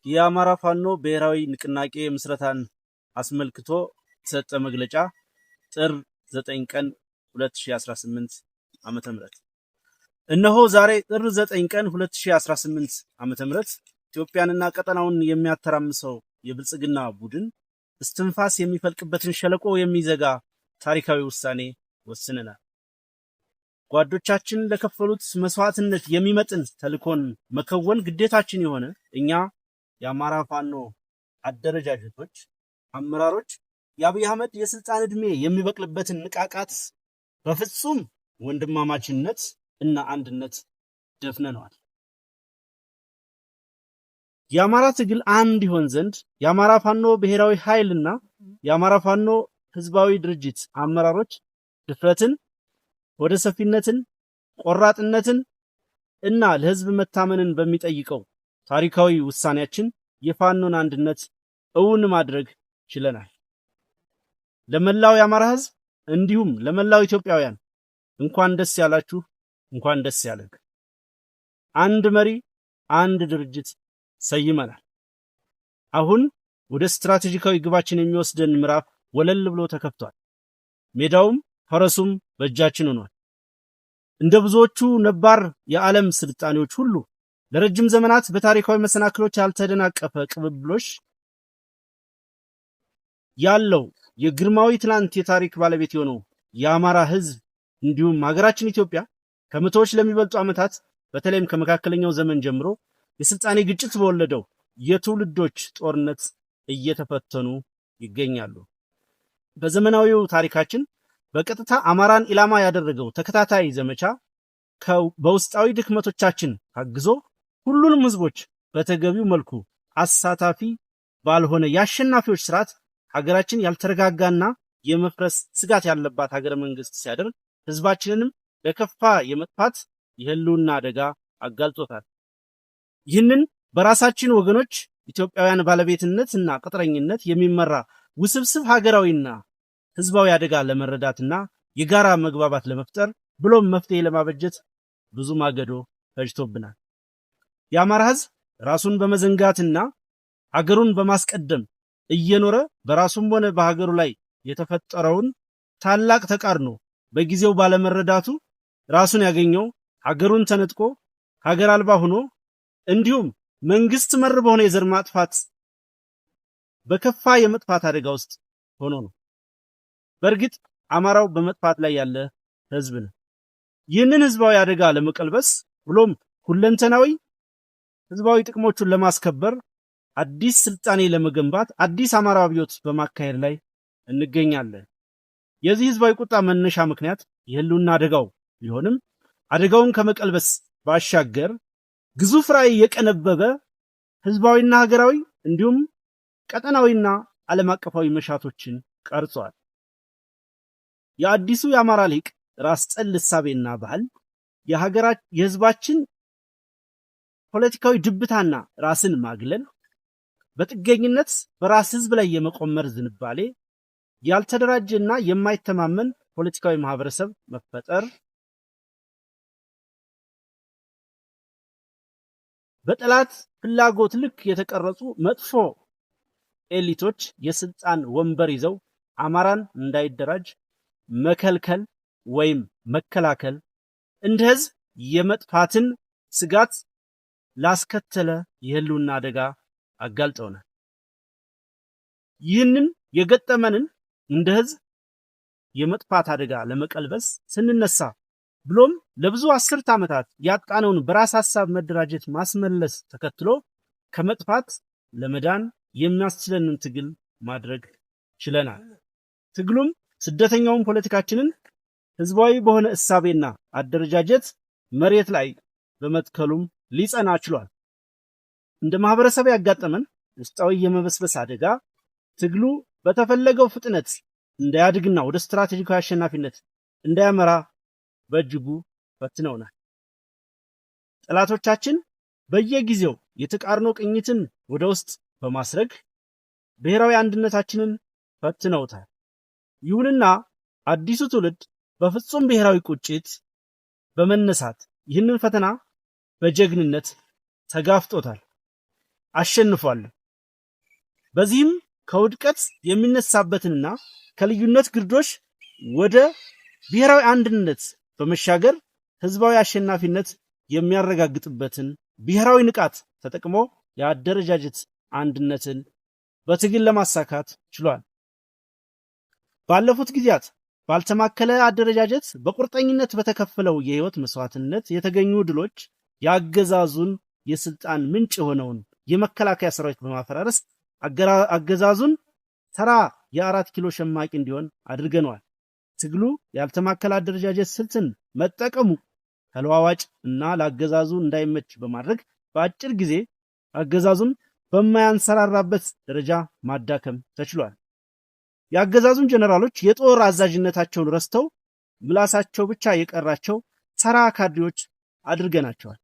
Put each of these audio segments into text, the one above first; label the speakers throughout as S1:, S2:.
S1: የአማራ ፋኖ ብሔራዊ ንቅናቄ ምስረታን አስመልክቶ የተሰጠ መግለጫ ጥር 9 ቀን 2018 ዓመተ ምህረት እነሆ ዛሬ ጥር 9 ቀን 2018 ዓመተ ምህረት ኢትዮጵያንና ቀጠናውን የሚያተራምሰው የብልጽግና ቡድን እስትንፋስ የሚፈልቅበትን ሸለቆ የሚዘጋ ታሪካዊ ውሳኔ ወስነናል። ጓዶቻችን ለከፈሉት መስዋዕትነት የሚመጥን ተልኮን መከወን ግዴታችን የሆነ እኛ የአማራ ፋኖ አደረጃጀቶች፣ አመራሮች የአብይ አህመድ የስልጣን ዕድሜ የሚበቅልበትን ንቃቃት በፍጹም ወንድማማችነት እና አንድነት ደፍነነዋል። የአማራ ትግል አንድ ይሆን ዘንድ የአማራ ፋኖ ብሔራዊ ኃይልና የአማራ ፋኖ ህዝባዊ ድርጅት አመራሮች ድፍረትን፣ ወደ ሰፊነትን፣ ቆራጥነትን እና ለህዝብ መታመንን በሚጠይቀው ታሪካዊ ውሳኔያችን የፋኖን አንድነት እውን ማድረግ ችለናል። ለመላው የአማራ ህዝብ እንዲሁም ለመላው ኢትዮጵያውያን እንኳን ደስ ያላችሁ፣ እንኳን ደስ ያለን። አንድ መሪ፣ አንድ ድርጅት ሰይመናል። አሁን ወደ ስትራቴጂካዊ ግባችን የሚወስደን ምዕራፍ ወለል ብሎ ተከፍቷል። ሜዳውም ፈረሱም በእጃችን ሆኗል። እንደ ብዙዎቹ ነባር የዓለም ስልጣኔዎች ሁሉ ለረጅም ዘመናት በታሪካዊ መሰናክሎች ያልተደናቀፈ ቅብብሎሽ ያለው የግርማዊ ትናንት የታሪክ ባለቤት የሆነው የአማራ ህዝብ እንዲሁም ሀገራችን ኢትዮጵያ ከመቶዎች ለሚበልጡ ዓመታት በተለይም ከመካከለኛው ዘመን ጀምሮ የስልጣኔ ግጭት በወለደው የትውልዶች ጦርነት እየተፈተኑ ይገኛሉ። በዘመናዊው ታሪካችን በቀጥታ አማራን ኢላማ ያደረገው ተከታታይ ዘመቻ በውስጣዊ ድክመቶቻችን ታግዞ ሁሉንም ህዝቦች በተገቢው መልኩ አሳታፊ ባልሆነ የአሸናፊዎች ስርዓት ሀገራችን ያልተረጋጋና የመፍረስ ስጋት ያለባት ሀገረ መንግስት ሲያደርግ ህዝባችንንም ለከፋ የመጥፋት የህልውና አደጋ አጋልጦታል። ይህንን በራሳችን ወገኖች ኢትዮጵያውያን ባለቤትነትና ቅጥረኝነት የሚመራ ውስብስብ ሀገራዊና ህዝባዊ አደጋ ለመረዳትና የጋራ መግባባት ለመፍጠር ብሎም መፍትሄ ለማበጀት ብዙ ማገዶ ፈጅቶብናል። የአማራ ህዝብ ራሱን በመዘንጋትና ሀገሩን በማስቀደም እየኖረ በራሱም ሆነ በሀገሩ ላይ የተፈጠረውን ታላቅ ተቃርኖ በጊዜው ባለመረዳቱ ራሱን ያገኘው ሀገሩን ተነጥቆ ሀገር አልባ ሆኖ እንዲሁም መንግስት መር በሆነ የዘር ማጥፋት በከፋ የመጥፋት አደጋ ውስጥ ሆኖ ነው። በእርግጥ አማራው በመጥፋት ላይ ያለ ህዝብ ነው። ይህንን ህዝባዊ አደጋ ለመቀልበስ ብሎም ሁለንተናዊ ህዝባዊ ጥቅሞቹን ለማስከበር አዲስ ስልጣኔ ለመገንባት አዲስ አማራ አብዮት በማካሄድ ላይ እንገኛለን። የዚህ ህዝባዊ ቁጣ መነሻ ምክንያት የህልውና አደጋው ቢሆንም አደጋውን ከመቀልበስ ባሻገር ግዙፍ ራዕይ የቀነበበ ህዝባዊና ሀገራዊ እንዲሁም ቀጠናዊና ዓለም አቀፋዊ መሻቶችን ቀርጿል። የአዲሱ የአማራ ሊቅ ራስ ጠል እሳቤና ባህል የህዝባችን ፖለቲካዊ ድብታና ራስን ማግለል፣ በጥገኝነት በራስ ህዝብ ላይ የመቆመር ዝንባሌ፣ ያልተደራጀና የማይተማመን ፖለቲካዊ ማህበረሰብ መፈጠር፣ በጠላት ፍላጎት ልክ የተቀረጹ መጥፎ ኤሊቶች የስልጣን ወንበር ይዘው አማራን እንዳይደራጅ መከልከል ወይም መከላከል እንደ ህዝብ የመጥፋትን ስጋት ላስከተለ የህልውና አደጋ አጋልጠውናል። ይህንን የገጠመንን እንደ ህዝብ የመጥፋት አደጋ ለመቀልበስ ስንነሳ ብሎም ለብዙ አስርት ዓመታት ያጣነውን በራስ ሐሳብ መደራጀት ማስመለስ ተከትሎ ከመጥፋት ለመዳን የሚያስችለንን ትግል ማድረግ ችለናል። ትግሉም ስደተኛውን ፖለቲካችንን ህዝባዊ በሆነ እሳቤና አደረጃጀት መሬት ላይ በመትከሉም ሊጸና ችሏል። እንደ ማህበረሰብ ያጋጠመን ውስጣዊ የመበስበስ አደጋ ትግሉ በተፈለገው ፍጥነት እንዳያድግና ወደ ስትራቴጂካዊ አሸናፊነት እንዳያመራ በእጅጉ ፈትነውናል። ጠላቶቻችን በየጊዜው የተቃርኖ ቅኝትን ወደ ውስጥ በማስረግ ብሔራዊ አንድነታችንን ፈትነውታል። ይሁንና አዲሱ ትውልድ በፍጹም ብሔራዊ ቁጭት በመነሳት ይህንን ፈተና በጀግንነት ተጋፍጦታል። አሸንፏል። በዚህም ከውድቀት የሚነሳበትንና ከልዩነት ግርዶሽ ወደ ብሔራዊ አንድነት በመሻገር ህዝባዊ አሸናፊነት የሚያረጋግጥበትን ብሔራዊ ንቃት ተጠቅሞ የአደረጃጀት አንድነትን በትግል ለማሳካት ችሏል። ባለፉት ጊዜያት ባልተማከለ አደረጃጀት በቁርጠኝነት በተከፈለው የህይወት መስዋዕትነት የተገኙ ድሎች የአገዛዙን የስልጣን ምንጭ የሆነውን የመከላከያ ሰራዊት በማፈራረስ አገዛዙን ተራ የ4 ኪሎ ሸማቂ እንዲሆን አድርገነዋል። ትግሉ ያልተማከለ አደረጃጀት ስልትን መጠቀሙ ተለዋዋጭ እና ለአገዛዙ እንዳይመች በማድረግ በአጭር ጊዜ አገዛዙን በማያንሰራራበት ደረጃ ማዳከም ተችሏል። የአገዛዙን ጀነራሎች የጦር አዛዥነታቸውን ረስተው ምላሳቸው ብቻ የቀራቸው ተራ ካድሬዎች አድርገናቸዋል።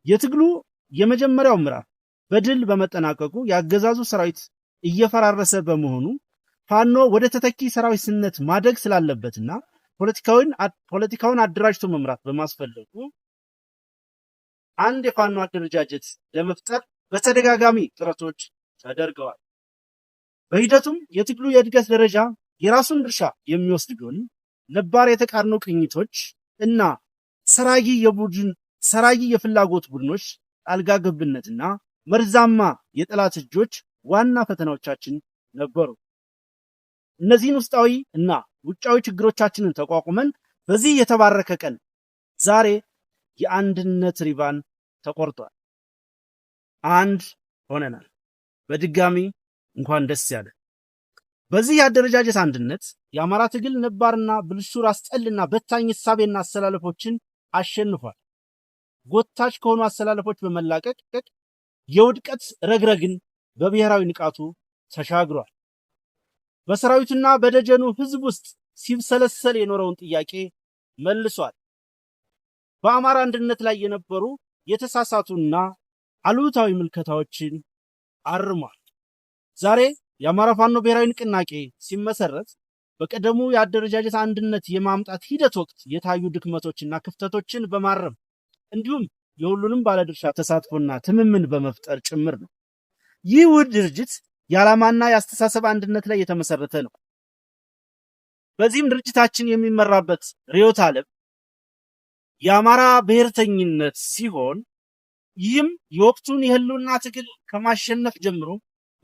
S1: የትግሉ የመጀመሪያው ምዕራፍ በድል በመጠናቀቁ የአገዛዙ ሰራዊት እየፈራረሰ በመሆኑ ፋኖ ወደ ተተኪ ሰራዊትነት ማደግ ስላለበትና ፖለቲካውን አደራጅቶ መምራት በማስፈለጉ አንድ የፋኖ አደረጃጀት ለመፍጠር በተደጋጋሚ ጥረቶች ተደርገዋል። በሂደቱም የትግሉ የእድገት ደረጃ የራሱን ድርሻ የሚወስድ ቢሆንም ነባር የተቃርኖ ቅኝቶች እና ሰራጊ የፍላጎት ቡድኖች ጣልቃ ገብነትና መርዛማ የጠላት እጆች ዋና ፈተናዎቻችን ነበሩ። እነዚህን ውስጣዊ እና ውጫዊ ችግሮቻችንን ተቋቁመን በዚህ የተባረከ ቀን ዛሬ የአንድነት ሪባን ተቆርጧል። አንድ ሆነናል። በድጋሚ እንኳን ደስ ያለ። በዚህ የአደረጃጀት አንድነት የአማራ ትግል ነባርና ብልሹ ራስ ጠልና በታኝ እሳቤና አሰላለፎችን አሸንፏል። ጎታች ከሆኑ አሰላለፎች በመላቀቅ የውድቀት ረግረግን በብሔራዊ ንቃቱ ተሻግሯል። በሰራዊቱና በደጀኑ ህዝብ ውስጥ ሲብሰለሰል የኖረውን ጥያቄ መልሷል። በአማራ አንድነት ላይ የነበሩ የተሳሳቱና አሉታዊ ምልከታዎችን አርሟል። ዛሬ የአማራ ፋኖ ብሔራዊ ንቅናቄ ሲመሰረት በቀደሙ የአደረጃጀት አንድነት የማምጣት ሂደት ወቅት የታዩ ድክመቶችና ክፍተቶችን በማረም እንዲሁም የሁሉንም ባለድርሻ ተሳትፎና ትምምን በመፍጠር ጭምር ነው። ይህ ውህድ ድርጅት የዓላማና የአስተሳሰብ አንድነት ላይ የተመሰረተ ነው። በዚህም ድርጅታችን የሚመራበት ርዕዮተ ዓለም የአማራ ብሔርተኝነት ሲሆን ይህም የወቅቱን የህልውና ትግል ከማሸነፍ ጀምሮ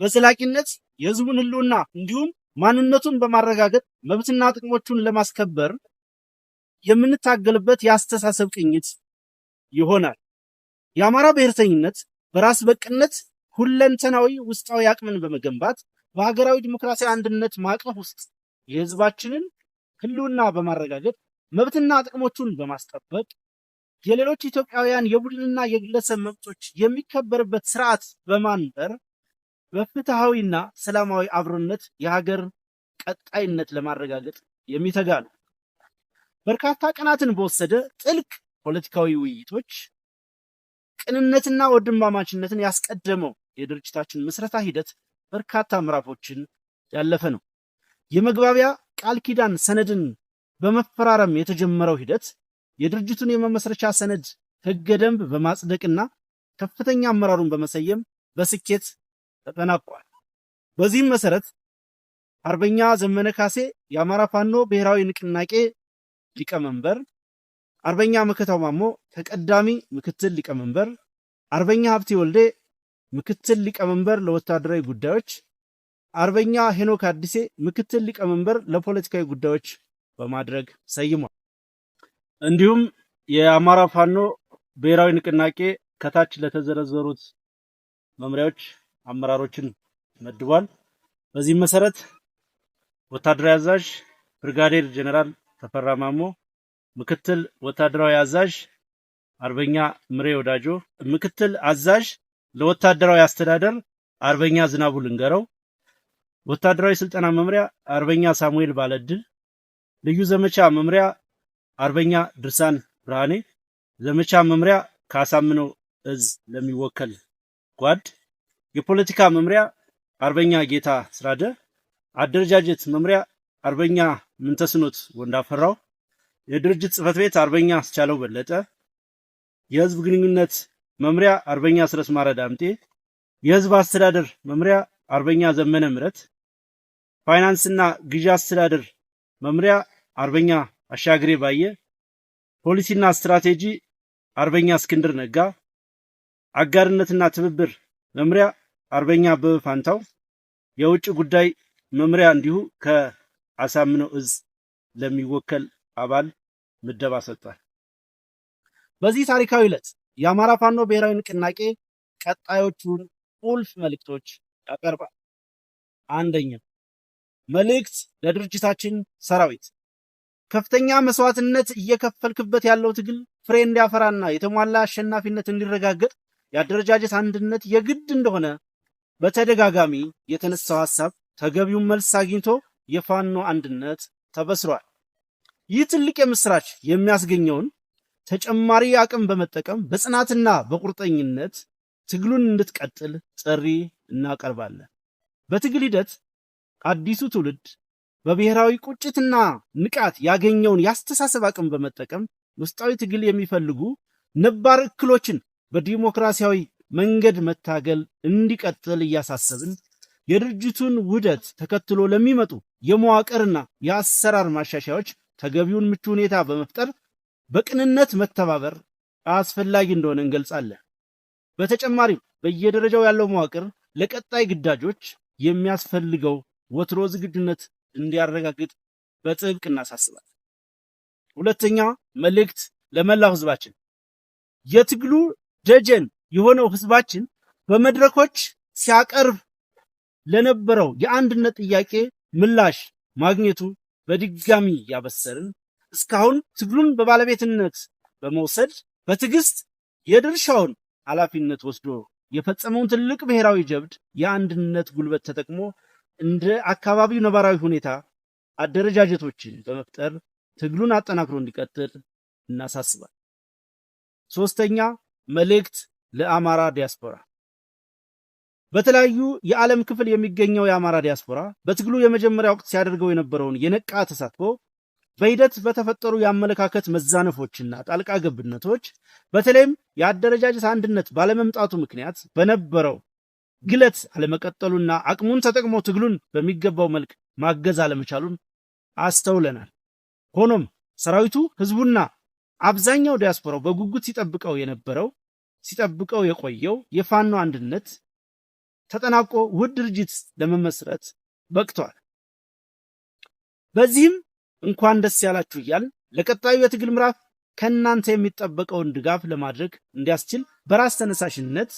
S1: በዘላቂነት የህዝቡን ህልውና እንዲሁም ማንነቱን በማረጋገጥ መብትና ጥቅሞቹን ለማስከበር የምንታገልበት የአስተሳሰብ ቅኝት ይሆናል። የአማራ ብሔርተኝነት በራስ በቅነት ሁለንተናዊ ውስጣዊ አቅምን በመገንባት በሀገራዊ ዲሞክራሲያዊ አንድነት ማዕቀፍ ውስጥ የህዝባችንን ህልውና በማረጋገጥ መብትና ጥቅሞቹን በማስጠበቅ የሌሎች ኢትዮጵያውያን የቡድንና የግለሰብ መብቶች የሚከበርበት ስርዓት በማንበር በፍትሃዊና ሰላማዊ አብሮነት የሀገር ቀጣይነት ለማረጋገጥ የሚተጋ ነው። በርካታ ቀናትን በወሰደ ጥልቅ ፖለቲካዊ ውይይቶች ቅንነትና ወንድማማችነትን ያስቀደመው የድርጅታችን ምስረታ ሂደት በርካታ ምዕራፎችን ያለፈ ነው። የመግባቢያ ቃል ኪዳን ሰነድን በመፈራረም የተጀመረው ሂደት የድርጅቱን የመመስረቻ ሰነድ ህገ ደንብ በማጽደቅና ከፍተኛ አመራሩን በመሰየም በስኬት ተጠናቋል። በዚህም መሰረት አርበኛ ዘመነ ካሴ የአማራ ፋኖ ብሔራዊ ንቅናቄ ሊቀመንበር፣ አርበኛ መከታው ማሞ ተቀዳሚ ምክትል ሊቀመንበር፣ አርበኛ ሀብቴ ወልዴ ምክትል ሊቀመንበር ለወታደራዊ ጉዳዮች፣ አርበኛ ሄኖክ አዲሴ ምክትል ሊቀመንበር ለፖለቲካዊ ጉዳዮች በማድረግ ሰይሟል። እንዲሁም የአማራ ፋኖ ብሔራዊ ንቅናቄ ከታች ለተዘረዘሩት መምሪያዎች አመራሮችን መድቧል። በዚህም መሰረት ወታደራዊ አዛዥ ብርጋዴር ጀነራል ተፈራ ማሞ፣ ምክትል ወታደራዊ አዛዥ አርበኛ ምሬ ወዳጆ፣ ምክትል አዛዥ ለወታደራዊ አስተዳደር አርበኛ ዝናቡ ልንገረው፣ ወታደራዊ ስልጠና መምሪያ አርበኛ ሳሙኤል ባለድል፣ ልዩ ዘመቻ መምሪያ አርበኛ ድርሳን ብርሃኔ፣ ዘመቻ መምሪያ ካሳምነው እዝ ለሚወከል ጓድ፣ የፖለቲካ መምሪያ አርበኛ ጌታ ስራደ፣ አደረጃጀት መምሪያ አርበኛ ምንተስኖት ወንዳፈራው፣ የድርጅት ጽህፈት ቤት አርበኛ አስቻለው በለጠ፣ የህዝብ ግንኙነት መምሪያ አርበኛ አስረስ ማረ ዳምጤ፣ የህዝብ አስተዳደር መምሪያ አርበኛ ዘመነ ምረት፣ ፋይናንስና ግዢ አስተዳደር መምሪያ አርበኛ አሻግሬ ባየ፣ ፖሊሲና ስትራቴጂ አርበኛ እስክንድር ነጋ፣ አጋርነትና ትብብር መምሪያ አርበኛ አበበ ፋንታው፣ የውጭ ጉዳይ መምሪያ እንዲሁ ከአሳምነው እዝ ለሚወከል አባል ምደባ ሰጥቷል። በዚህ ታሪካዊ ዕለት የአማራ ፋኖ ብሔራዊ ንቅናቄ ቀጣዮቹን ቁልፍ መልእክቶች ያቀርባል። አንደኛ፣ መልእክት ለድርጅታችን ሰራዊት። ከፍተኛ መስዋዕትነት እየከፈልክበት ያለው ትግል ፍሬ እንዲያፈራና የተሟላ አሸናፊነት እንዲረጋገጥ የአደረጃጀት አንድነት የግድ እንደሆነ በተደጋጋሚ የተነሳው ሐሳብ ተገቢውን መልስ አግኝቶ የፋኖ አንድነት ተበስሯል። ይህ ትልቅ የምስራች የሚያስገኘውን ተጨማሪ አቅም በመጠቀም በጽናትና በቁርጠኝነት ትግሉን እንድትቀጥል ጥሪ እናቀርባለን። በትግል ሂደት አዲሱ ትውልድ በብሔራዊ ቁጭትና ንቃት ያገኘውን የአስተሳሰብ አቅም በመጠቀም ውስጣዊ ትግል የሚፈልጉ ነባር እክሎችን በዲሞክራሲያዊ መንገድ መታገል እንዲቀጥል እያሳሰብን የድርጅቱን ውህደት ተከትሎ ለሚመጡ የመዋቅርና የአሰራር ማሻሻያዎች ተገቢውን ምቹ ሁኔታ በመፍጠር በቅንነት መተባበር አስፈላጊ እንደሆነ እንገልጻለን። በተጨማሪም በየደረጃው ያለው መዋቅር ለቀጣይ ግዳጆች የሚያስፈልገው ወትሮ ዝግጁነት እንዲያረጋግጥ በጥብቅ እናሳስባለን። ሁለተኛ፣ መልእክት ለመላው ህዝባችን። የትግሉ ደጀን የሆነው ህዝባችን በመድረኮች ሲያቀርብ ለነበረው የአንድነት ጥያቄ ምላሽ ማግኘቱ በድጋሚ ያበሰርን፣ እስካሁን ትግሉን በባለቤትነት በመውሰድ በትዕግስት የድርሻውን ኃላፊነት ወስዶ የፈጸመውን ትልቅ ብሔራዊ ጀብድ የአንድነት ጉልበት ተጠቅሞ እንደ አካባቢው ነባራዊ ሁኔታ አደረጃጀቶችን በመፍጠር ትግሉን አጠናክሮ እንዲቀጥል እናሳስባል። ሶስተኛ፣ መልእክት ለአማራ ዲያስፖራ። በተለያዩ የዓለም ክፍል የሚገኘው የአማራ ዲያስፖራ በትግሉ የመጀመሪያ ወቅት ሲያደርገው የነበረውን የነቃ ተሳትፎ በሂደት በተፈጠሩ የአመለካከት መዛነፎችና ጣልቃ ገብነቶች በተለይም የአደረጃጀት አንድነት ባለመምጣቱ ምክንያት በነበረው ግለት አለመቀጠሉና አቅሙን ተጠቅሞ ትግሉን በሚገባው መልክ ማገዝ አለመቻሉን አስተውለናል። ሆኖም ሰራዊቱ፣ ህዝቡና አብዛኛው ዲያስፖራው በጉጉት ሲጠብቀው የቆየው የፋኖ አንድነት ተጠናቆ ውህድ ድርጅት ለመመስረት በቅቷል። በዚህም እንኳን ደስ ያላችሁ እያልን ለቀጣዩ የትግል ምዕራፍ ከእናንተ የሚጠበቀውን ድጋፍ ለማድረግ እንዲያስችል በራስ ተነሳሽነት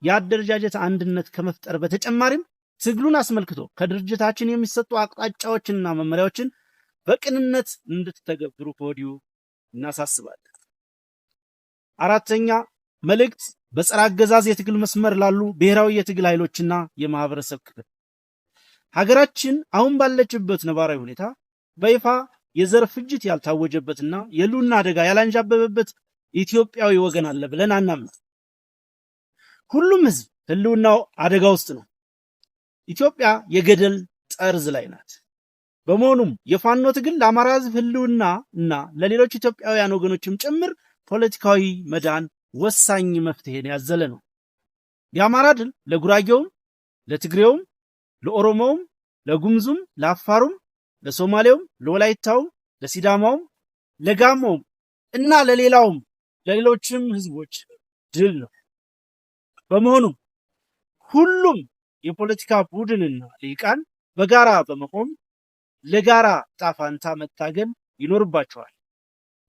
S1: የአደረጃጀት አንድነት ከመፍጠር በተጨማሪም ትግሉን አስመልክቶ ከድርጅታችን የሚሰጡ አቅጣጫዎችንና መመሪያዎችን በቅንነት እንድትተገብሩ ከወዲሁ እናሳስባለን። አራተኛ፣ መልእክት በጸረ አገዛዝ የትግል መስመር ላሉ ብሔራዊ የትግል ኃይሎችና የማህበረሰብ ክፍል። ሀገራችን አሁን ባለችበት ነባራዊ ሁኔታ በይፋ የዘር ፍጅት ያልታወጀበትና የህልውና አደጋ ያላንዣበበበት ኢትዮጵያዊ ወገን አለ ብለን አናምንም። ሁሉም ህዝብ ህልውናው አደጋ ውስጥ ነው። ኢትዮጵያ የገደል ጠርዝ ላይ ናት። በመሆኑም የፋኖ ትግል ለአማራ ህዝብ ህልውና እና ለሌሎች ኢትዮጵያውያን ወገኖችም ጭምር ፖለቲካዊ መዳን ወሳኝ መፍትሄን ያዘለ ነው። የአማራ ድል ለጉራጌውም፣ ለትግሬውም፣ ለኦሮሞውም፣ ለጉምዙም፣ ለአፋሩም፣ ለሶማሌውም፣ ለወላይታውም፣ ለሲዳማውም፣ ለጋሞውም እና ለሌሎችም ህዝቦች ድል ነው። በመሆኑም ሁሉም የፖለቲካ ቡድንና ሊቃን በጋራ በመቆም ለጋራ ጣፋንታ መታገል ይኖርባቸዋል።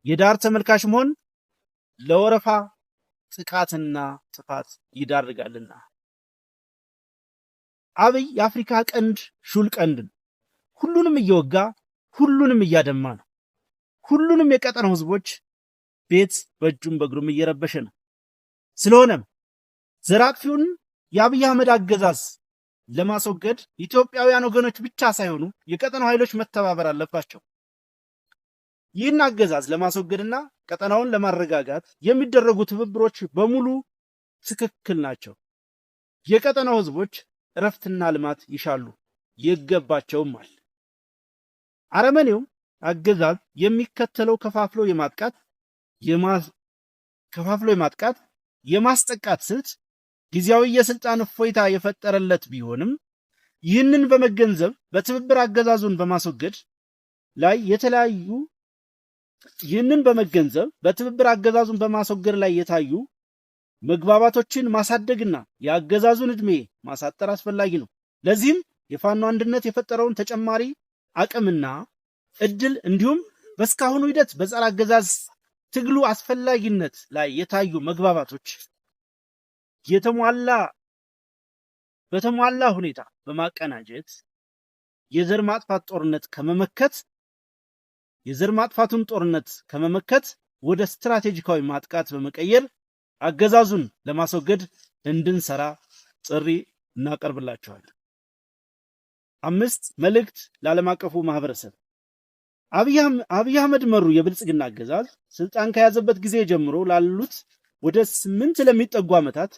S1: የዳር ተመልካች መሆን ለወረፋ ጥቃትና ጥፋት ይዳርጋልና። አብይ የአፍሪካ ቀንድ ሹል ቀንድን ሁሉንም እየወጋ ሁሉንም እያደማ ነው። ሁሉንም የቀጠናው ህዝቦች ቤት በእጁም በእግሩም እየረበሸ ነው። ስለሆነም ዘራፊውን የአብይ አህመድ አገዛዝ ለማስወገድ ኢትዮጵያውያን ወገኖች ብቻ ሳይሆኑ የቀጠናው ኃይሎች መተባበር አለባቸው። ይህን አገዛዝ ለማስወገድና ቀጠናውን ለማረጋጋት የሚደረጉ ትብብሮች በሙሉ ትክክል ናቸው። የቀጠናው ህዝቦች እረፍትና ልማት ይሻሉ፣ ይገባቸውማል። አረመኔው አገዛዝ የሚከተለው ከፋፍሎ የማጥቃት የማስጠቃት ስልት ጊዜያዊ የስልጣን እፎይታ የፈጠረለት ቢሆንም ይህንን በመገንዘብ በትብብር አገዛዙን በማስወገድ ላይ የታዩ መግባባቶችን ማሳደግና የአገዛዙን ዕድሜ ማሳጠር አስፈላጊ ነው። ለዚህም የፋኖ አንድነት የፈጠረውን ተጨማሪ አቅምና እድል እንዲሁም በስካሁኑ ሂደት በጸረ አገዛዝ ትግሉ አስፈላጊነት ላይ የታዩ መግባባቶች በተሟላ ሁኔታ በማቀናጀት የዘር ማጥፋቱን ጦርነት ከመመከት ወደ ስትራቴጂካዊ ማጥቃት በመቀየር አገዛዙን ለማስወገድ እንድንሰራ ጥሪ እናቀርብላችኋለን። 5 መልእክት ለዓለም አቀፉ ማህበረሰብ። አብይ አህመድ መሩ የብልጽግና አገዛዝ ስልጣን ከያዘበት ጊዜ ጀምሮ ላሉት ወደ 8 ለሚጠጉ ዓመታት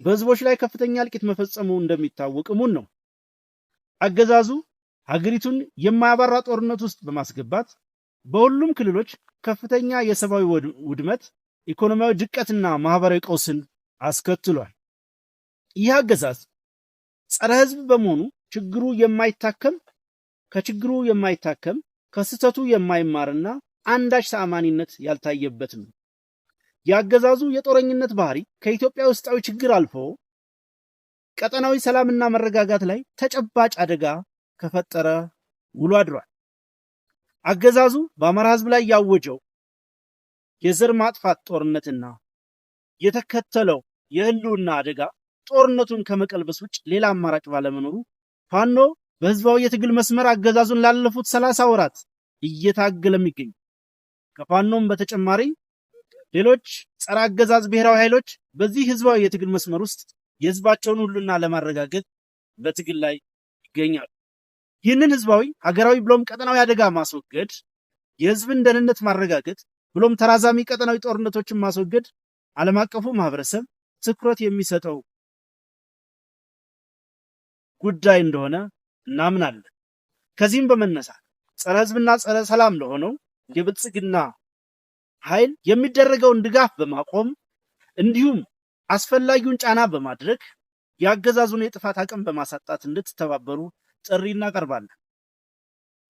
S1: በህዝቦች ላይ ከፍተኛ እልቂት መፈጸሙ እንደሚታወቅ እሙን ነው። አገዛዙ ሀገሪቱን የማያባራ ጦርነት ውስጥ በማስገባት በሁሉም ክልሎች ከፍተኛ የሰብአዊ ውድመት፣ ኢኮኖሚያዊ ድቀትና ማህበራዊ ቀውስን አስከትሏል። ይህ አገዛዝ ጸረ ህዝብ በመሆኑ ከችግሩ የማይታከም ከስህተቱ የማይማርና አንዳች ተአማኒነት ያልታየበት ነው። የአገዛዙ የጦረኝነት ባህሪ ከኢትዮጵያ ውስጣዊ ችግር አልፎ ቀጠናዊ ሰላምና መረጋጋት ላይ ተጨባጭ አደጋ ከፈጠረ ውሎ አድሯል። አገዛዙ በአማራ ህዝብ ላይ ያወጀው የዘር ማጥፋት ጦርነትና የተከተለው የህልውና አደጋ ጦርነቱን ከመቀልበስ ውጭ ሌላ አማራጭ ባለመኖሩ ፋኖ በህዝባዊ የትግል መስመር አገዛዙን ላለፉት 30 ወራት እየታገለም ይገኛል። ከፋኖም በተጨማሪ ሌሎች ጸረ አገዛዝ ብሔራዊ ኃይሎች በዚህ ህዝባዊ የትግል መስመር ውስጥ የህዝባቸውን ሁሉና ለማረጋገጥ በትግል ላይ ይገኛሉ። ይህንን ህዝባዊ ሀገራዊ ብሎም ቀጠናዊ አደጋ ማስወገድ፣ የህዝብን ደህንነት ማረጋገጥ ብሎም ተራዛሚ ቀጠናዊ ጦርነቶችን ማስወገድ ዓለም አቀፉ ማህበረሰብ ትኩረት የሚሰጠው ጉዳይ እንደሆነ እናምናለን። ከዚህም በመነሳት ጸረ ህዝብና ጸረ ሰላም ለሆነው የብልጽግና ኃይል የሚደረገውን ድጋፍ በማቆም እንዲሁም አስፈላጊውን ጫና በማድረግ የአገዛዙን የጥፋት አቅም በማሳጣት እንድትተባበሩ ጥሪ እናቀርባለን።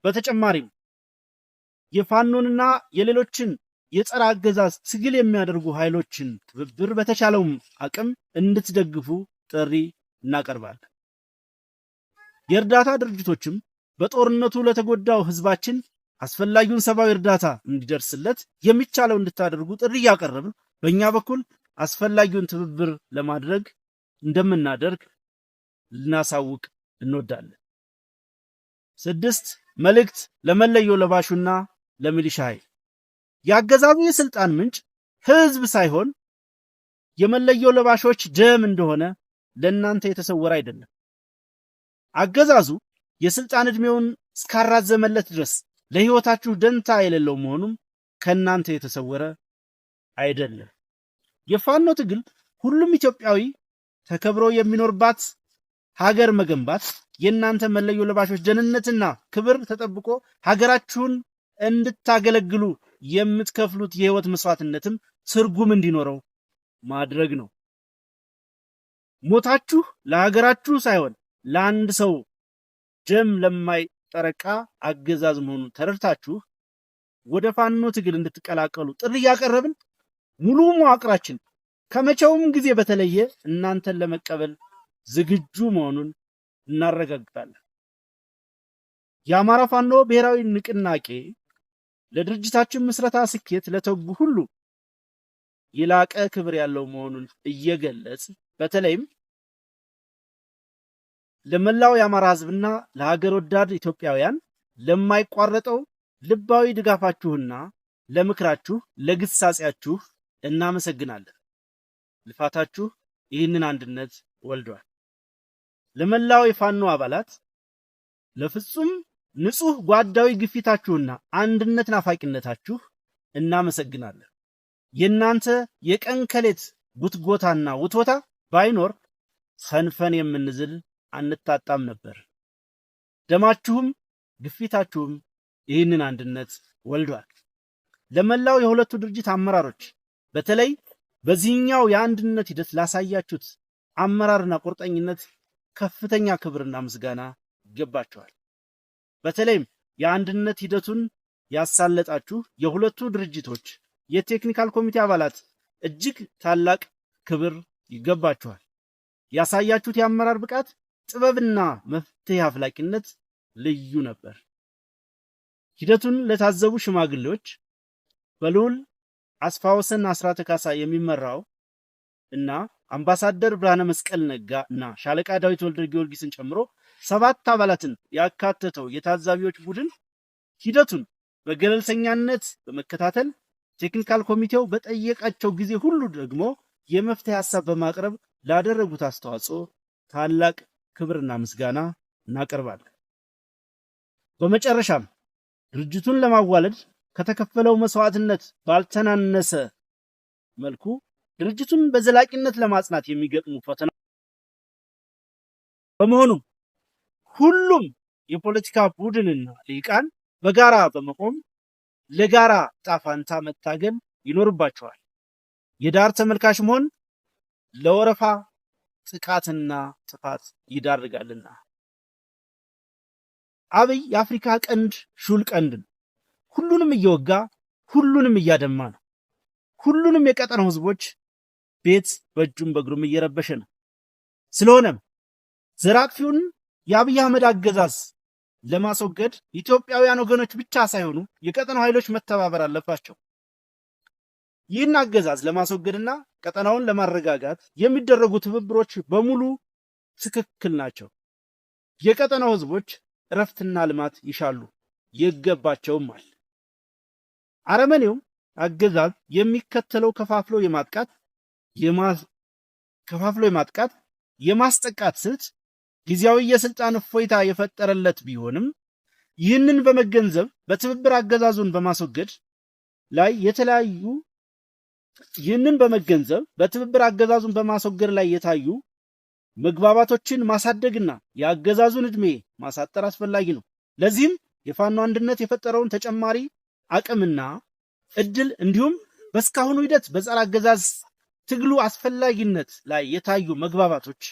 S1: በተጨማሪም የፋኖንና የሌሎችን የጸረ አገዛዝ ትግል የሚያደርጉ ኃይሎችን ትብብር በተቻለውም አቅም እንድትደግፉ ጥሪ እናቀርባለን። የእርዳታ ድርጅቶችም በጦርነቱ ለተጎዳው ህዝባችን አስፈላጊውን ሰብአዊ እርዳታ እንዲደርስለት የሚቻለው እንድታደርጉ ጥሪ እያቀረብን በእኛ በኩል አስፈላጊውን ትብብር ለማድረግ እንደምናደርግ ልናሳውቅ እንወዳለን። 6 መልእክት ለመለዮ ለባሹና ለሚሊሻ ኃይል። የአገዛዙ የስልጣን ምንጭ ህዝብ ሳይሆን የመለዮ ለባሾች ደም እንደሆነ ለእናንተ የተሰወረ አይደለም። አገዛዙ የስልጣን ዕድሜውን እስካራዘመለት ድረስ ለህይወታችሁ ደንታ የሌለው መሆኑም ከእናንተ የተሰወረ አይደለም። የፋኖ ትግል ሁሉም ኢትዮጵያዊ ተከብሮ የሚኖርባት ሀገር መገንባት የእናንተ መለዮ ለባሾች ደህንነትና ክብር ተጠብቆ ሀገራችሁን እንድታገለግሉ የምትከፍሉት የህይወት መስዋዕትነትም ትርጉም እንዲኖረው ማድረግ ነው። ሞታችሁ ለሀገራችሁ ሳይሆን ለአንድ ሰው ደም ለማይጠረቃ አገዛዝ መሆኑን ተረድታችሁ ወደ ፋኖ ትግል እንድትቀላቀሉ ጥሪ እያቀረብን ሙሉ መዋቅራችን ከመቼውም ጊዜ በተለየ እናንተን ለመቀበል ዝግጁ መሆኑን እናረጋግጣለን። የአማራ ፋኖ ብሔራዊ ንቅናቄ ለድርጅታችን ምስረታ ስኬት ለተጉ ሁሉ የላቀ ክብር ያለው መሆኑን እየገለጽ በተለይም ለመላው የአማራ ህዝብና ለሀገር ወዳድ ኢትዮጵያውያን ለማይቋረጠው ልባዊ ድጋፋችሁና ለምክራችሁ ለግሳጼያችሁ እናመሰግናለን። ልፋታችሁ ይህንን አንድነት ወልዷል። ለመላው የፋኖ አባላት ለፍጹም ንጹህ ጓዳዊ ግፊታችሁና አንድነት ናፋቂነታችሁ እናመሰግናለን። የእናንተ የቀን ከሌት ጉትጎታና ውትወታ ባይኖር ሰንፈን የምንዝል አንታጣም ነበር። ደማችሁም ግፊታችሁም ይህንን አንድነት ወልዷል። ለመላው የሁለቱ ድርጅት አመራሮች በተለይ በዚህኛው የአንድነት ሂደት ላሳያችሁት አመራርና ቁርጠኝነት ከፍተኛ ክብርና ምስጋና ይገባችኋል። በተለይም የአንድነት ሂደቱን ያሳለጣችሁ የሁለቱ ድርጅቶች የቴክኒካል ኮሚቴ አባላት እጅግ ታላቅ ክብር ይገባችኋል። ያሳያችሁት የአመራር ብቃት፣ ጥበብና መፍትሄ አፍላቂነት ልዩ ነበር። ሂደቱን ለታዘቡ ሽማግሌዎች በልዑል አስፋወሰን አስራተ ካሳ የሚመራው እና አምባሳደር ብርሃነ መስቀል ነጋ እና ሻለቃ ዳዊት ወልደ ጊዮርጊስን ጨምሮ 7 አባላትን ያካተተው የታዛቢዎች ቡድን ሂደቱን በገለልተኛነት በመከታተል ቴክኒካል ኮሚቴው በጠየቃቸው ጊዜ ሁሉ ደግሞ የመፍትሄ ሐሳብ በማቅረብ ላደረጉት አስተዋጽኦ ታላቅ ክብርና ምስጋና እናቀርባለን። በመጨረሻም ድርጅቱን ለማዋለድ ከተከፈለው መስዋዕትነት ባልተናነሰ መልኩ ድርጅቱን በዘላቂነት ለማጽናት የሚገጥሙ ፈተና በመሆኑ ሁሉም የፖለቲካ ቡድንና ሊቃን በጋራ በመቆም ለጋራ ጣፋንታ መታገል ይኖርባቸዋል። የዳር ተመልካች መሆን ለወረፋ ጥቃትና ጥፋት ይዳርጋልና። አብይ የአፍሪካ ቀንድ ሹል ቀንድ ነው። ሁሉንም እየወጋ ሁሉንም እያደማ ነው። ሁሉንም የቀጠናው ህዝቦች ቤት በእጁም በእግሩም እየረበሸ ነው። ስለሆነም ዘራፊውን የአብይ አህመድ አገዛዝ ለማስወገድ ኢትዮጵያውያን ወገኖች ብቻ ሳይሆኑ የቀጠናው ኃይሎች መተባበር አለባቸው። ይህን አገዛዝ ለማስወገድና ቀጠናውን ለማረጋጋት የሚደረጉ ትብብሮች በሙሉ ትክክል ናቸው። የቀጠናው ህዝቦች እረፍትና ልማት ይሻሉ፣ ይገባቸውማል። አረመኔው አገዛዝ የሚከተለው ከፋፍሎ የማጥቃት የማስጠቃት ስልት ጊዜያዊ የስልጣን እፎይታ የፈጠረለት ቢሆንም ይህንን በመገንዘብ በትብብር አገዛዙን በማስወገድ ላይ የታዩ መግባባቶችን ማሳደግና የአገዛዙን ዕድሜ ማሳጠር አስፈላጊ ነው። ለዚህም የፋኖ አንድነት የፈጠረውን ተጨማሪ አቅምና እድል እንዲሁም በስካሁኑ ሂደት በጸረ አገዛዝ ትግሉ አስፈላጊነት ላይ የታዩ መግባባቶች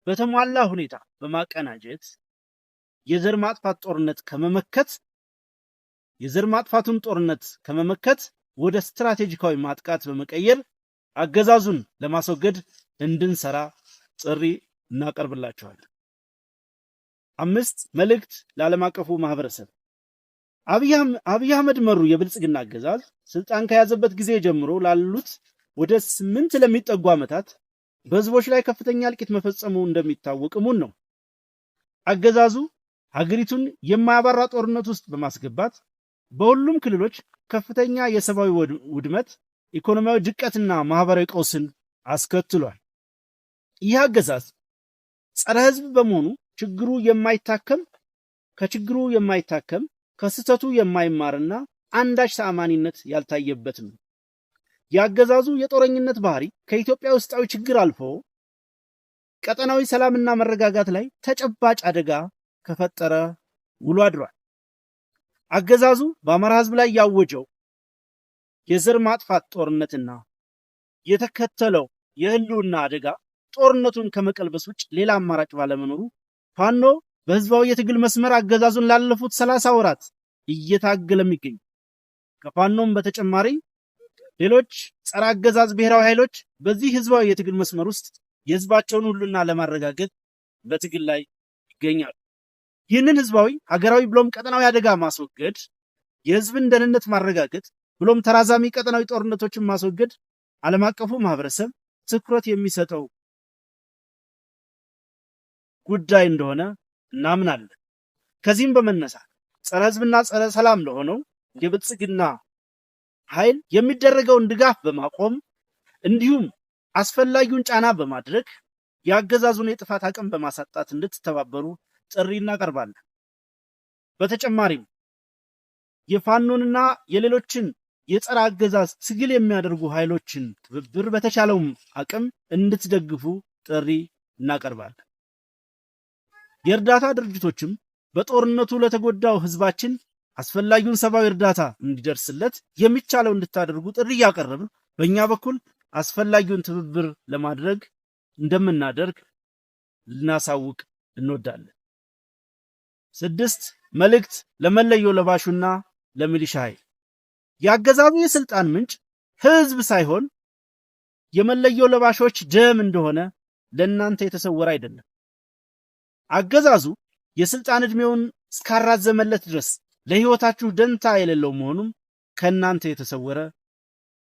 S1: በተሟላ ሁኔታ በማቀናጀት የዘር ማጥፋቱን ጦርነት ከመመከት ወደ ስትራቴጂካዊ ማጥቃት በመቀየር አገዛዙን ለማስወገድ እንድንሰራ ጥሪ እናቀርብላችኋለን። 5 መልእክት ለዓለም አቀፉ ማህበረሰብ። አብይ አህመድ መሩ የብልጽግና አገዛዝ ስልጣን ከያዘበት ጊዜ ጀምሮ ላሉት ወደ 8 ለሚጠጉ ዓመታት በህዝቦች ላይ ከፍተኛ እልቂት መፈጸሙ እንደሚታወቅ እሙን ነው። አገዛዙ ሀገሪቱን የማያባራ ጦርነት ውስጥ በማስገባት በሁሉም ክልሎች ከፍተኛ የሰብአዊ ውድመት፣ ኢኮኖሚያዊ ድቀትና ማህበራዊ ቀውስን አስከትሏል። ይህ አገዛዝ ጸረ ህዝብ በመሆኑ ከችግሩ የማይታከም ከስህተቱ የማይማርና አንዳች ተአማኒነት ያልታየበትም ነው። የአገዛዙ የጦረኝነት ባህሪ ከኢትዮጵያ ውስጣዊ ችግር አልፎ ቀጠናዊ ሰላምና መረጋጋት ላይ ተጨባጭ አደጋ ከፈጠረ ውሎ አድሯል። አገዛዙ በአማራ ህዝብ ላይ ያወጀው የዘር ማጥፋት ጦርነትና የተከተለው የህልውና አደጋ ጦርነቱን ከመቀልበስ ውጭ ሌላ አማራጭ ባለመኖሩ ፋኖ በህዝባዊ የትግል መስመር አገዛዙን ላለፉት 30 ወራት እየታገለም ይገኛል። ከፋኖም በተጨማሪ ሌሎች ጸረ አገዛዝ ብሔራዊ ኃይሎች በዚህ ህዝባዊ የትግል መስመር ውስጥ የህዝባቸውን ሁሉና ለማረጋገጥ በትግል ላይ ይገኛሉ። ይህንን ህዝባዊ ሀገራዊ ብሎም ቀጠናዊ አደጋ ማስወገድ፣ የህዝብን ደህንነት ማረጋገጥ ብሎም ተራዛሚ ቀጠናዊ ጦርነቶችን ማስወገድ ዓለም አቀፉ ማህበረሰብ ትኩረት የሚሰጠው ጉዳይ እንደሆነ እናምናለን። ከዚህም በመነሳት ጸረ ህዝብና ጸረ ሰላም ለሆነው የብልጽግና ኃይል የሚደረገውን ድጋፍ በማቆም እንዲሁም አስፈላጊውን ጫና በማድረግ የአገዛዙን የጥፋት አቅም በማሳጣት እንድትተባበሩ ጥሪ እናቀርባለን። በተጨማሪም የፋኖንና የሌሎችን የጸረ አገዛዝ ትግል የሚያደርጉ ኃይሎችን ትብብር በተቻለው አቅም እንድትደግፉ ጥሪ እናቀርባለን። የእርዳታ ድርጅቶችም በጦርነቱ ለተጎዳው ህዝባችን አስፈላጊውን ሰብአዊ እርዳታ እንዲደርስለት የሚቻለው እንድታደርጉ ጥሪ እያቀረብን በእኛ በኩል አስፈላጊውን ትብብር ለማድረግ እንደምናደርግ ልናሳውቅ እንወዳለን። 6 መልእክት ለመለዮ ለባሹና ለሚሊሻ ኃይል። የአገዛዙ የስልጣን ምንጭ ህዝብ ሳይሆን የመለዮ ለባሾች ደም እንደሆነ ለእናንተ የተሰወረ አይደለም። አገዛዙ የስልጣን ዕድሜውን እስካራዘመለት ድረስ ለህይወታችሁ ደንታ የሌለው መሆኑም ከእናንተ የተሰወረ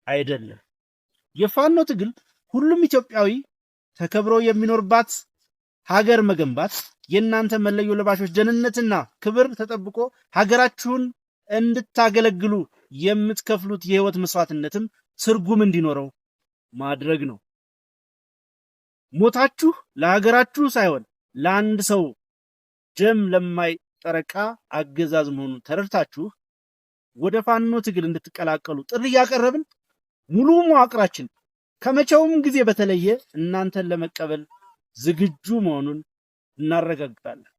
S1: አይደለም። የፋኖ ትግል ሁሉም ኢትዮጵያዊ ተከብሮ የሚኖርባት ሀገር መገንባት፣ የእናንተ መለዮ ለባሾች ደህንነትና ክብር ተጠብቆ ሀገራችሁን እንድታገለግሉ የምትከፍሉት የህይወት መስዋዕትነትም ትርጉም እንዲኖረው ማድረግ ነው። ሞታችሁ ለሀገራችሁ ሳይሆን ለአንድ ሰው ደም ለማይጠረቃ አገዛዝ መሆኑን ተረድታችሁ ወደ ፋኖ ትግል እንድትቀላቀሉ ጥሪ እያቀረብን ሙሉ መዋቅራችን ከመቼውም ጊዜ በተለየ እናንተን ለመቀበል ዝግጁ መሆኑን እናረጋግጣለን።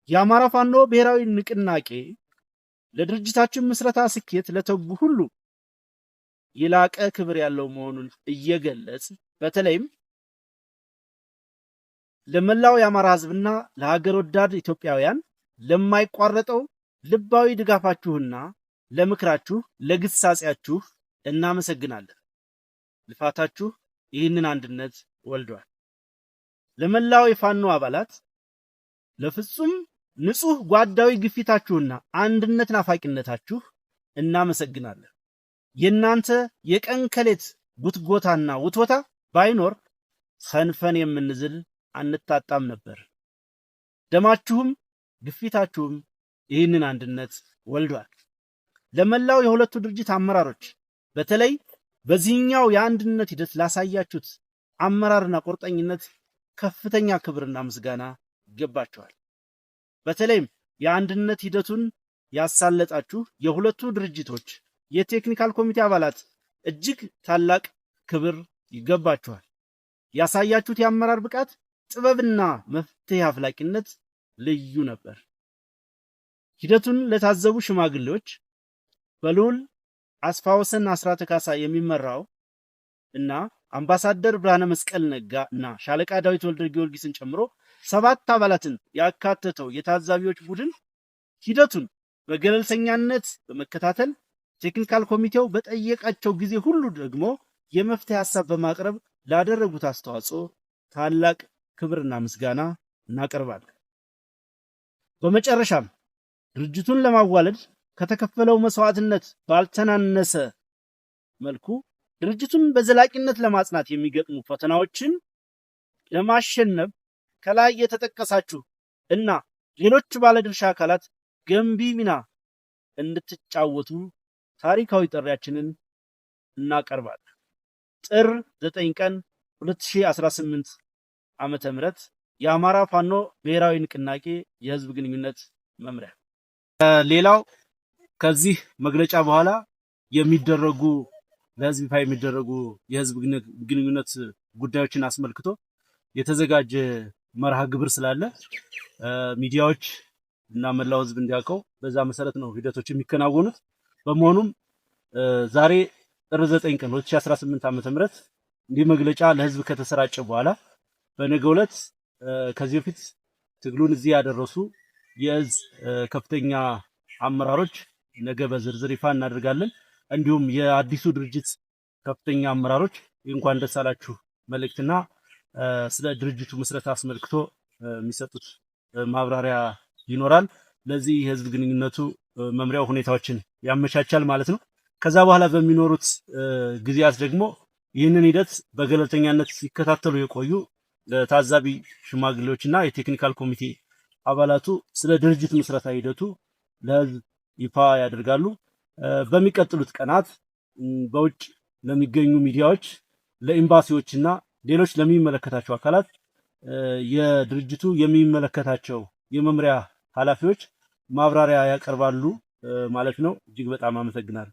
S1: የአማራ ፋኖ ብሔራዊ ንቅናቄ ለድርጅታችን ምስረታ ስኬት ለተጉ ሁሉ የላቀ ክብር ያለው መሆኑን እየገለጽ በተለይም ለመላው የአማራ ህዝብና ለሀገር ወዳድ ኢትዮጵያውያን ለማይቋረጠው ልባዊ ድጋፋችሁና ለምክራችሁ ለግሳጼያችሁ እናመሰግናለን። ልፋታችሁ ይህንን አንድነት ወልዷል። ለመላው የፋኖ አባላት ለፍጹም ንጹህ ጓዳዊ ግፊታችሁና አንድነት ናፋቂነታችሁ እናመሰግናለን። የእናንተ የቀን ከሌት ጉትጎታና ውትወታ ባይኖር ሰንፈን የምንዝል አንታጣም ነበር። ደማችሁም ግፊታችሁም ይህንን አንድነት ወልዷል። ለመላው የሁለቱ ድርጅት አመራሮች በተለይ በዚህኛው የአንድነት ሂደት ላሳያችሁት አመራርና ቁርጠኝነት ከፍተኛ ክብርና ምስጋና ይገባችኋል። በተለይም የአንድነት ሂደቱን ያሳለጣችሁ የሁለቱ ድርጅቶች የቴክኒካል ኮሚቴ አባላት እጅግ ታላቅ ክብር ይገባችኋል። ያሳያችሁት የአመራር ብቃት፣ ጥበብና መፍትሄ አፍላቂነት ልዩ ነበር። ሂደቱን ለታዘቡ ሽማግሌዎች በልዑል አስፋወሰን አስራተ ካሳ የሚመራው እና አምባሳደር ብርሃነ መስቀል ነጋ እና ሻለቃ ዳዊት ወልደ ጊዮርጊስን ጨምሮ 7 አባላትን ያካተተው የታዛቢዎች ቡድን ሂደቱን በገለልተኛነት በመከታተል ቴክኒካል ኮሚቴው በጠየቃቸው ጊዜ ሁሉ ደግሞ የመፍትሄ ሐሳብ በማቅረብ ላደረጉት አስተዋጽኦ ታላቅ ክብርና ምስጋና እናቀርባለን። በመጨረሻም ድርጅቱን ለማዋለድ ከተከፈለው መስዋዕትነት ባልተናነሰ መልኩ ድርጅቱን በዘላቂነት ለማጽናት የሚገጥሙ ፈተናዎችን ለማሸነፍ ከላይ የተጠቀሳችሁ እና ሌሎች ባለድርሻ አካላት ገንቢ ሚና እንድትጫወቱ ታሪካዊ ጥሪያችንን እናቀርባለን። ጥር 9 ቀን 2018 ዓመተ ምህረት የአማራ ፋኖ ብሔራዊ ንቅናቄ የህዝብ ግንኙነት መምሪያ። ሌላው ከዚህ መግለጫ በኋላ የሚደረጉ ለህዝብ ይፋ የሚደረጉ የህዝብ ግንኙነት ጉዳዮችን አስመልክቶ የተዘጋጀ መርሃ ግብር ስላለ ሚዲያዎች እና መላው ህዝብ እንዲያውቀው በዛ መሰረት ነው ሂደቶች የሚከናወኑት። በመሆኑም ዛሬ ጥር 9 ቀን 2018 ዓ.ም እንዲህ መግለጫ ለህዝብ ከተሰራጨ በኋላ በነገው ዕለት ከዚህ በፊት ትግሉን እዚህ ያደረሱ የእዝ ከፍተኛ አመራሮች ነገ በዝርዝር ይፋ እናደርጋለን። እንዲሁም የአዲሱ ድርጅት ከፍተኛ አመራሮች እንኳን ደስ አላችሁ መልእክትና ስለ ድርጅቱ ምስረታ አስመልክቶ የሚሰጡት ማብራሪያ ይኖራል። ለዚህ የህዝብ ግንኙነቱ መምሪያው ሁኔታዎችን ያመቻቻል ማለት ነው። ከዛ በኋላ በሚኖሩት ጊዜያት ደግሞ ይህንን ሂደት በገለልተኛነት ሲከታተሉ የቆዩ ታዛቢ ሽማግሌዎችና የቴክኒካል ኮሚቴ አባላቱ ስለ ድርጅት ምስረታ ሂደቱ ለህዝብ ይፋ ያደርጋሉ። በሚቀጥሉት ቀናት በውጭ ለሚገኙ ሚዲያዎች፣ ለኤምባሲዎችና ሌሎች ለሚመለከታቸው አካላት የድርጅቱ የሚመለከታቸው የመምሪያ ኃላፊዎች ማብራሪያ ያቀርባሉ ማለት ነው። እጅግ በጣም አመሰግናለሁ።